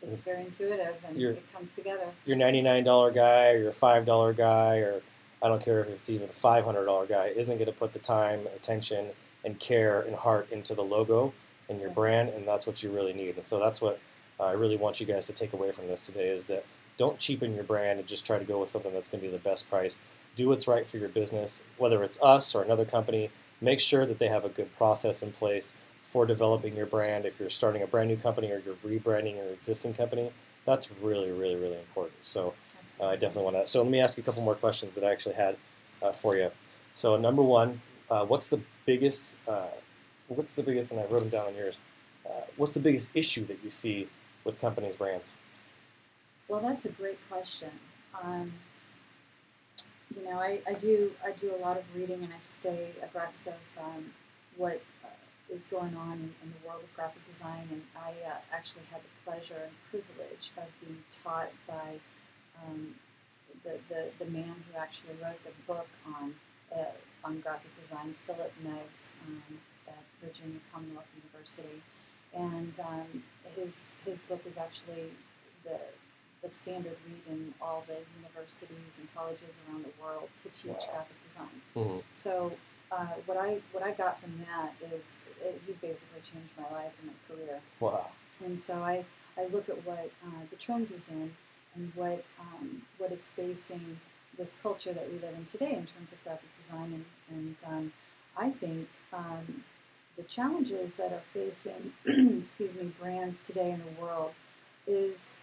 it's very intuitive, and it comes together. Your $99 guy or your $5 guy, or I don't care if it's even a $500 guy, isn't going to put the time, attention, and care and heart into the logo and your brand, and that's what you really need. And so that's what I really want you guys to take away from this today, is that don't cheapen your brand and just try to go with something that's going to be the best price. Do what's right for your business, whether it's us or another company. Make sure that they have a good process in place for developing your brand. If you're starting a brand new company or you're rebranding your existing company, that's really, really, really important. So I definitely want to. So let me ask you a couple more questions that I actually had for you. So number one, what's the biggest, and I wrote them down on yours, what's the biggest issue that you see with companies' brands? Well, that's a great question. I do a lot of reading, and I stay abreast of what is going on in the world of graphic design. And I actually had the pleasure and privilege of being taught by the man who actually wrote the book on graphic design, Philip Meggs, at Virginia Commonwealth University. And his book is actually the standard read in all the universities and colleges around the world to teach graphic design. So what I got from that is he basically changed my life and my career. Wow. And so I look at what the trends have been and what is facing this culture that we live in today in terms of graphic design. And I think the challenges that are facing, excuse me, brands today in the world is,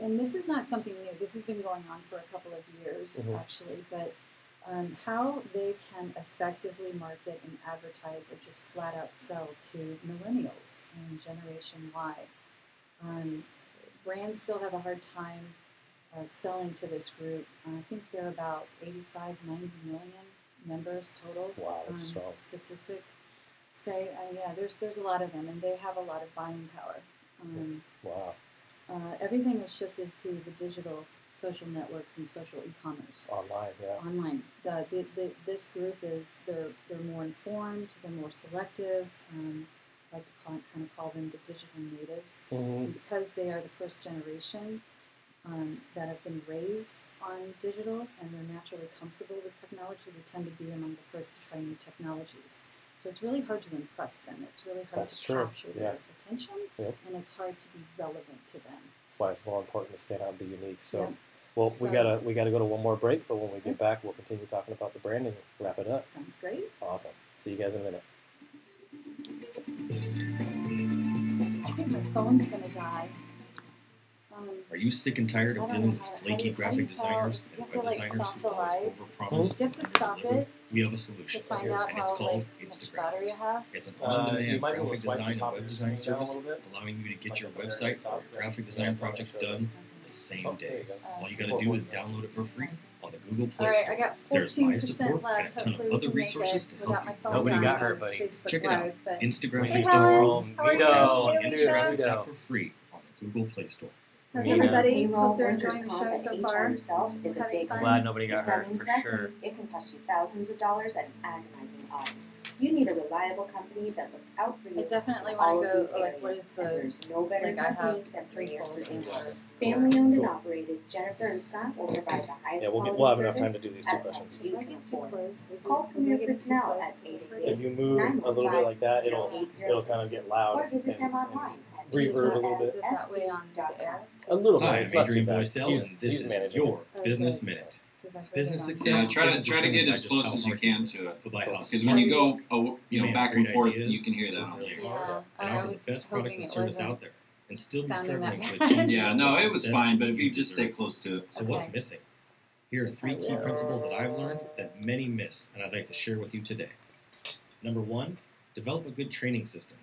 and this is not something new, this has been going on for a couple of years actually, but how they can effectively market and advertise or just flat out sell to millennials and Generation Y. Brands still have a hard time selling to this group. I think there are about 85, 90 million members total. Wow, that's strong. Statistic say, yeah, there's a lot of them, and they have a lot of buying power. Wow. Everything has shifted to the digital social networks and social e-commerce. Online, yeah. Online. This group is, they're more informed, they're more selective. I like to call them the digital natives. And because they are the first generation that have been raised on digital and they're naturally comfortable with technology, they tend to be among the first to try new technologies. So it's really hard to impress them. It's really hard to capture their attention, and it's hard to be relevant to them. That's why it's more important to stand out and be unique. So, well, we gotta go to one more break, but when we get back, we'll continue talking about the branding and wrap it up. Sounds great. Awesome. See you guys in a minute. I think my phone's gonna die. Are you sick and tired of dealing with flaky graphic designers and web designers who always overpromise? Do you have to stop it? We have a solution, to find out and it's called much battery you have? It's an on-demand graphic design and web design service, allowing you to get your website or your graphic design project done the same day. All you got to do is download it for free on the Google Play Store. I got 14% There's live support left. and a ton of other resources to help you. Nobody got hurt, buddy. Check it out. Instagram, Hey, Facebook, Helen. How are you? download Hey, Instagram Lisa. app for free on the Google Play Store. How's everybody? Payroll, Hope they're workers' enjoying the comp, show and so HR far. yourself is a Having big fun? Glad nobody got If done hurt, for incorrectly, sure. it can cost you thousands of dollars at agonizing odds. You need a reliable company that looks out for you. I definitely in want all to of go, these like, what areas, is and the, there's no better like, I have company than three Premier phones Personnel. in Family owned Cool. and operated, Jennifer and Scott will provide the highest Yeah, quality we'll have enough service time to do these two at a questions. cost If you I can get too afford. close, is Call it Premier getting too Personnel close? at If you move a little bit like that, it'll kind of get loud or visit them and online at reverb a little Is bit. it that way on the air? A little bit. Hi, It's I'm not too Adrian bad. Boycell, He's and this is managing your it. Business Minute. Because I heard Business it on success. Yeah, try to isn't get determined as by close just as how you hard can work, to it. but by how Because when you go, may have back and great forth, ideas, you can hear that work on really there. hard, Yeah, and I offer was the best product hoping and it service wasn't out there, and still be sounding struggling that to bad. achieve Yeah, the no, it was success fine, that but if you just stay deserve. close to it. So what's Okay. missing? Here are three key principles that I've learned that many miss, and I'd like to share with you today. Number one, develop a good training system.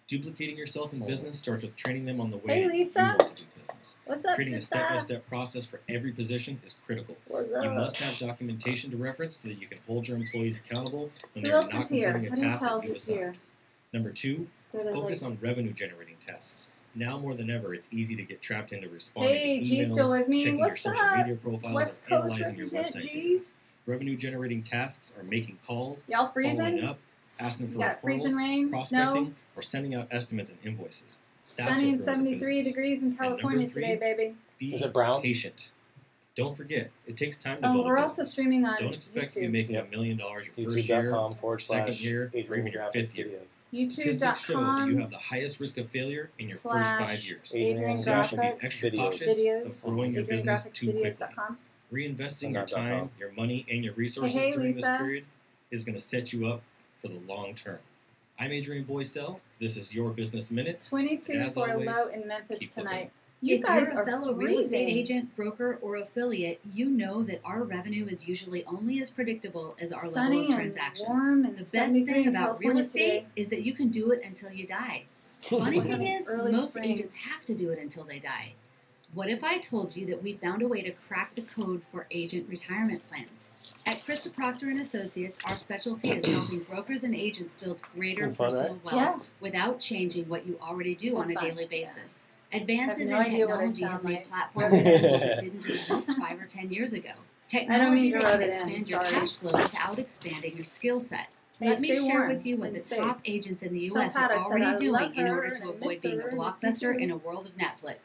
Duplicating yourself in business starts with training them on the way Hey, Lisa. you want to do business. What's up, Creating a sister? step-by-step process for every position is critical. What's You up? must have documentation to reference so that you can hold your employees accountable when Who they're else not is here? completing How a do you task tell that you who's here? assigned. Number two, Go to, focus like- on revenue-generating tasks. Now more than ever, it's easy to get trapped into responding Hey, to G, emails, still with me? checking What's your social up? media profiles, West and Coast analyzing your represent, website G. data. Revenue-generating tasks are making calls, Y'all following freezing? up, asking for You got freezing referrals, rain, prospecting, snow? or sending out estimates and invoices. That's Sunny what and grows a 73 business. degrees in And number California three, today, baby. Be Is it brown? patient. Don't forget, it takes time to Oh, build a we're business. also streaming on Don't expect to be YouTube. making $1 million your first year, second year, or even your fifth year. Statistics show that you have the highest risk of failure in your first 5 years. Adrian So you should be Graphics extra cautious videos. of growing your business too quickly. AdrianGraphicsVideos.com. Reinvesting Not your time, .com. your money, and your resources Hey, during Lisa. this period is going to set you up for the long term. I'm Adrian Boycell. This is your Business Minute. 22 And as for always, low in Memphis keep tonight. looking. You If guys you're are a fellow real estate freezing. agent, broker, or affiliate, you know that our revenue is usually only as predictable as our Sunny level of and transactions. warm and The best 73 thing in about real California estate today. is that you can do it until you die. Funny thing is, Early most spring. agents have to do it until they die. What if I told you that we found a way to crack the code for agent retirement plans? At Krista Proctor and Associates, our specialty is helping brokers and agents build greater Some fun, personal right? wealth Yeah. without changing what you already do It's on been a fun. daily basis. I have Advances no in idea what I technology have sound made like. platforms available that didn't exist 5 or 10 years ago. I don't Technology mean to that rub can it in, expand your sorry. cash flow without expanding your skill set. Hey, Let me stay share warm with you what and the safe. top agents in the Tell U.S. Pat I are said already I doing love in her order and to I avoid miss being a her and I miss blockbuster her. in a world of Netflix.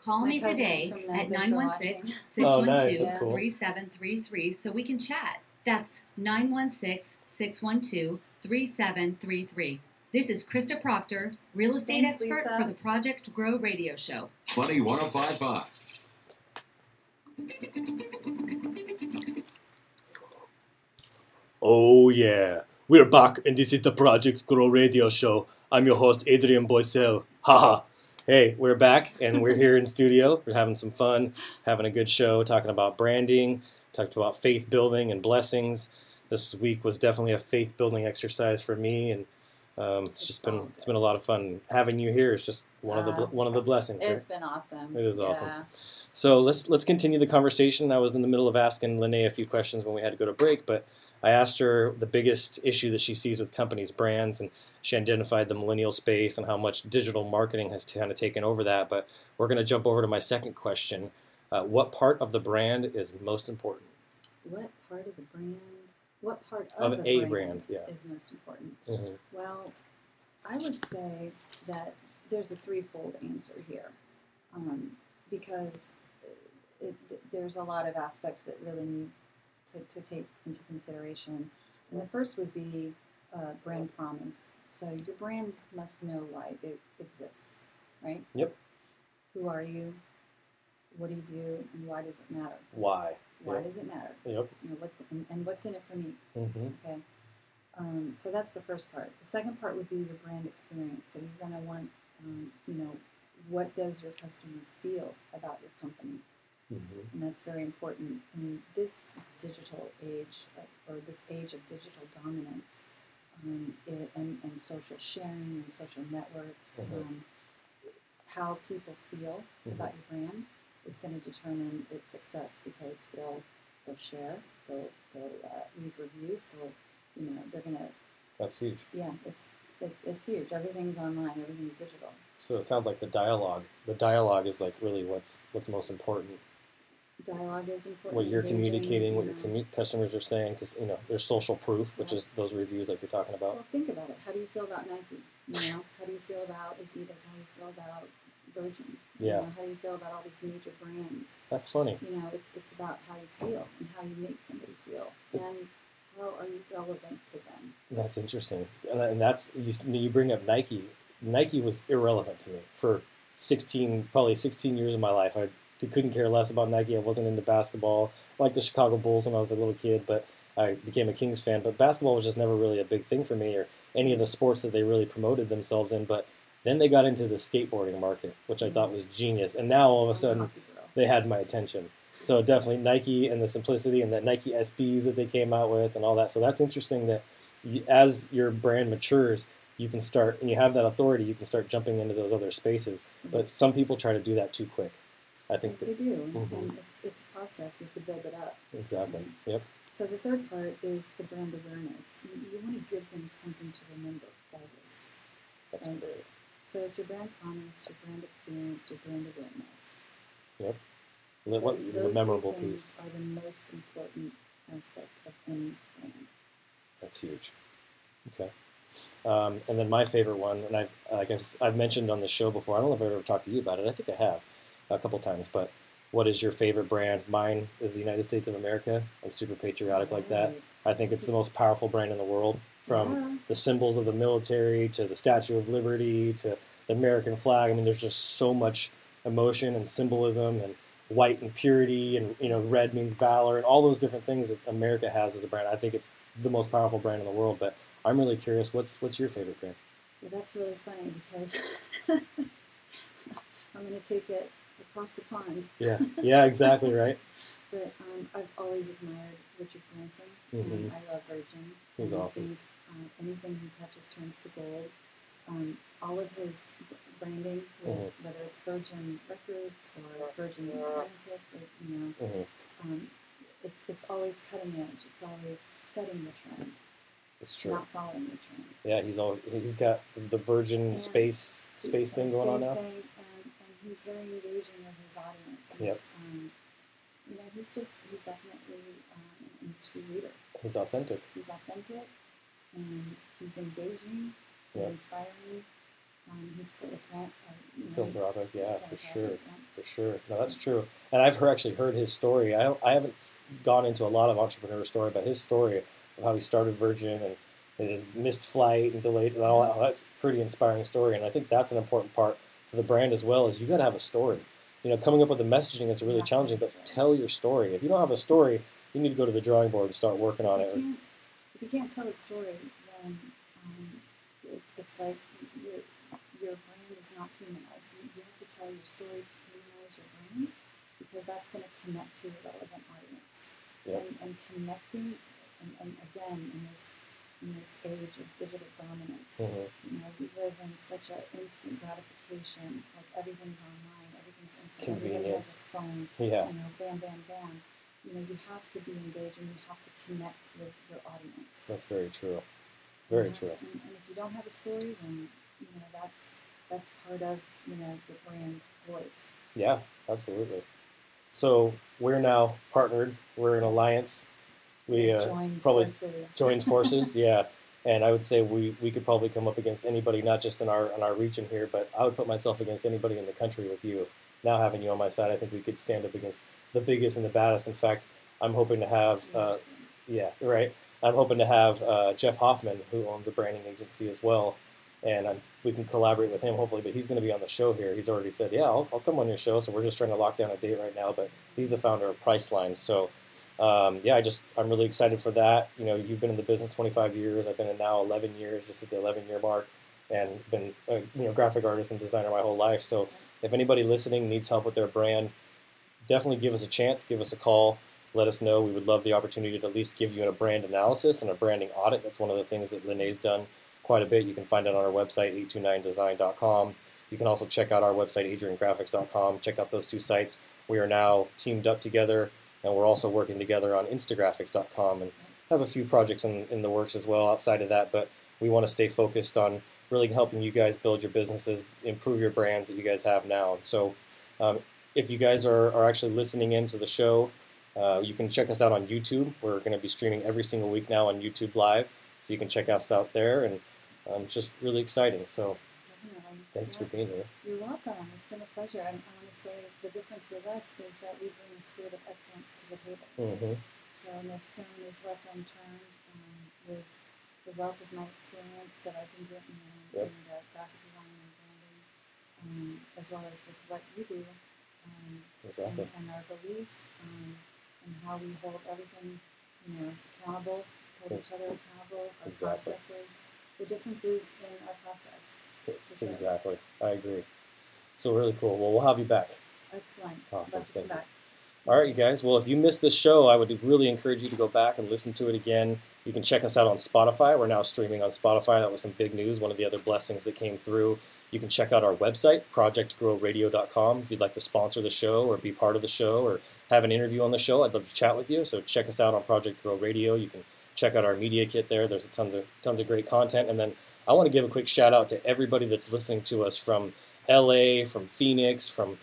Call My me cousins today from at Memphis are watching. 916-612-3733 so we can chat. That's 916-612-3733. This is Krista Proctor, real estate Thanks, expert Lisa. for the Project Grow radio show. Funny 1055. Oh yeah, we're back and this is the Project Grow radio show. I'm your host Adrian Boisel. Haha. Hey, we're back and we're here in studio. We're having some fun, having a good show, talking about branding, talking about faith building and blessings. This week was definitely a faith building exercise for me, and it's been a lot of fun. Having you here is just one of the blessings. It's been awesome. It is awesome. So let's continue the conversation. I was in the middle of asking Linné a few questions when we had to go to break, but I asked her the biggest issue that she sees with companies' brands, and she identified the millennial space and how much digital marketing has kind of taken over that. But we're going to jump over to my second question. What part of the brand is most important? What part of the brand? What part Of of a the brand, yeah. is most important? Mm-hmm. Well, I would say that there's a threefold answer here, because there's a lot of aspects that really need to take into consideration. And the first would be brand promise. So your brand must know why it exists, right? Yep. Who are you? What do you do? And why does it matter? Why? Why Yep. does it matter? Yep. You know, what's in it for me? Mm-hmm. Okay. So that's the first part. The second part would be your brand experience. So you're going to want, what does your customer feel about your company? Mm-hmm. And that's very important in this digital age, or this age of digital dominance, and social sharing and social networks. Mm-hmm. How people feel Mm-hmm. about your brand is going to determine its success, because they'll share, they'll leave reviews, they're going to. That's huge. Yeah, it's huge. Everything's online. Everything's digital. So it sounds like the dialogue. The dialogue is like really what's most important. Dialogue is important. What you're engaging, communicating, what your customers are saying, because there's social proof, which is those reviews like you're talking about. Well, think about it. How do you feel about Nike? How do you feel about Adidas? How do you feel about Virgin? Yeah. How do you feel about all these major brands? That's funny. It's about how you feel and how you make somebody feel, and how are you relevant to them. That's interesting, and that's you bring up Nike. Nike was irrelevant to me for probably 16 years of my life. I couldn't care less about Nike. I wasn't into basketball. I liked the Chicago Bulls when I was a little kid, but I became a Kings fan. But basketball was just never really a big thing for me, or any of the sports that they really promoted themselves in. But then they got into the skateboarding market, which I thought was genius. And now all of a sudden they had my attention. So definitely Nike and the simplicity and the Nike SBs that they came out with and all that. So that's interesting that as your brand matures, you can start, and you have that authority, you can start jumping into those other spaces. But some people try to do that too quick. I think they do, Mm-hmm. and it's a process. You have to build it up. Exactly. Yep. So the third part is the brand awareness. You want to give them something to remember always. That's great. So it's your brand promise, your brand experience, your brand awareness. Yep. Those the memorable three piece? things are the most important aspect of any brand. That's huge. Okay. And then my favorite one, and I've mentioned on the show before. I don't know if I've ever talked to you about it. I think I have a couple times. But what is your favorite brand? Mine is the United States of America. I'm super patriotic like that. I think it's the most powerful brand in the world. From the symbols of the military to the Statue of Liberty to the American flag. I mean, there's just so much emotion and symbolism, and white and purity, and red means valor, and all those different things that America has as a brand. I think it's the most powerful brand in the world. But I'm really curious, what's your favorite brand? Well, that's really funny, because I'm going to take it across the pond. Yeah, exactly, right. But I've always admired Richard Branson, Mm-hmm. and I love Virgin. He's and awesome. I think anything he touches turns to gold. All of his branding, whether it's Virgin Records or Virgin Atlantic, it's always cutting edge. It's always setting the trend. That's true. Not following the trend. Yeah, he's got the Virgin space thing going on now. And he's very engaging with his audience. He's definitely an industry leader. He's authentic. And he's engaging. He's inspiring. He's Philanthropic, for sure. No, that's true. And I've actually heard his story. I haven't gone into a lot of entrepreneur story, but his story of how he started Virgin and his missed flight and delayed and all that, that's a pretty inspiring story. And I think that's an important part to the brand as well, is you got to have a story. Coming up with the messaging is really challenging, but tell your story. If you don't have a story, you need to go to the drawing board and start working on it. You you can't tell a story, then it's like your brand is not humanized. You have to tell your story to humanize your brand, because that's going to connect to your relevant audience. Yep. And connecting, and again, in this age of digital dominance, you know, we live in such an instant gratification. Like everything's online, everything's instant. Everybody has a phone. Yeah. You know, bam, bam, bam. You know, you have to be engaged and you have to connect with your audience. That's very true. Very true. And if you don't have a story, then you know that's part of, you know, the brand voice. Yeah, absolutely. So we're now partnered. We're in alliance. We probably joined forces. Yeah, and I would say we could probably come up against anybody, not just in our region here, but I would put myself against anybody in the country with you. Now having you on my side, I think we could stand up against the biggest and the baddest. In fact, I'm hoping to have, I'm hoping to have Jeff Hoffman, who owns a branding agency as well, and we can collaborate with him hopefully. But he's going to be on the show here. He's already said, yeah, I'll come on your show. So we're just trying to lock down a date right now. But he's the founder of Priceline. So yeah, I'm really excited for that. You know, you've been in the business 25 years. I've been in now 11 years, just at the 11-year mark, and been a graphic artist and designer my whole life. So if anybody listening needs help with their brand, definitely give us a chance. Give us a call. Let us know. We would love the opportunity to at least give you a brand analysis and a branding audit. That's one of the things that Linné's done quite a bit. You can find it on our website, 829design.com. You can also check out our website, adriangraphics.com. Check out those two sites. We are now teamed up together, and we're also working together on instagraphics.com and have a few projects in the works as well outside of that. But we want to stay focused on really helping you guys build your businesses, improve your brands that you guys have now. And so if you guys are actually listening in to the show, you can check us out on YouTube. We're going to be streaming every single week now on YouTube Live, so you can check us out there, and it's just really exciting. So thanks for being here. You're welcome. It's been a pleasure. And I want to say the difference with us is that we bring a spirit of excellence to the table. So no stone is left unturned with the wealth of my experience that I've been getting in graphic design and branding, as well as with what you do, Exactly. and our belief, and how we hold everything, accountable, hold each other accountable, our processes. The difference is in our process. For sure. Exactly. I agree. So really cool. Well, we'll have you back. Excellent. Awesome. Thank you. All right, you guys. Well, if you missed this show, I would really encourage you to go back and listen to it again. You can check us out on Spotify. We're now streaming on Spotify. That was some big news. One of the other blessings that came through. You can check out our website, projectgrowradio.com, if you'd like to sponsor the show or be part of the show or have an interview on the show. I'd love to chat with you. So check us out on Project Grow Radio. You can check out our media kit there. There's tons of great content. And then I want to give a quick shout out to everybody that's listening to us from LA, from Phoenix, from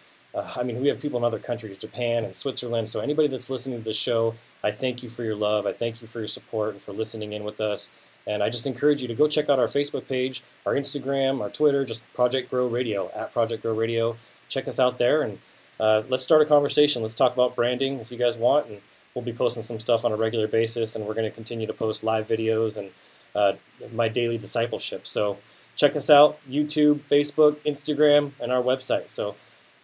we have people in other countries, Japan and Switzerland. So anybody that's listening to this show, I thank you for your love. I thank you for your support and for listening in with us. And I just encourage you to go check out our Facebook page, our Instagram, our Twitter, just Project Grow Radio, at Project Grow Radio. Check us out there, and let's start a conversation. Let's talk about branding if you guys want, and we'll be posting some stuff on a regular basis, and we're going to continue to post live videos and my daily discipleship. So check us out, YouTube, Facebook, Instagram, and our website. So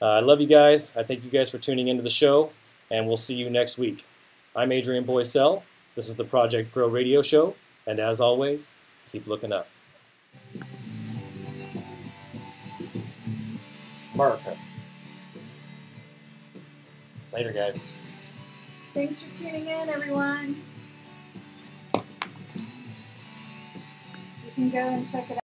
I love you guys. I thank you guys for tuning into the show, and we'll see you next week. I'm Adrian Boycell. This is the Project Grow Radio Show. And as always, keep looking up. America. Later, guys. Thanks for tuning in, everyone. You can go and check it out.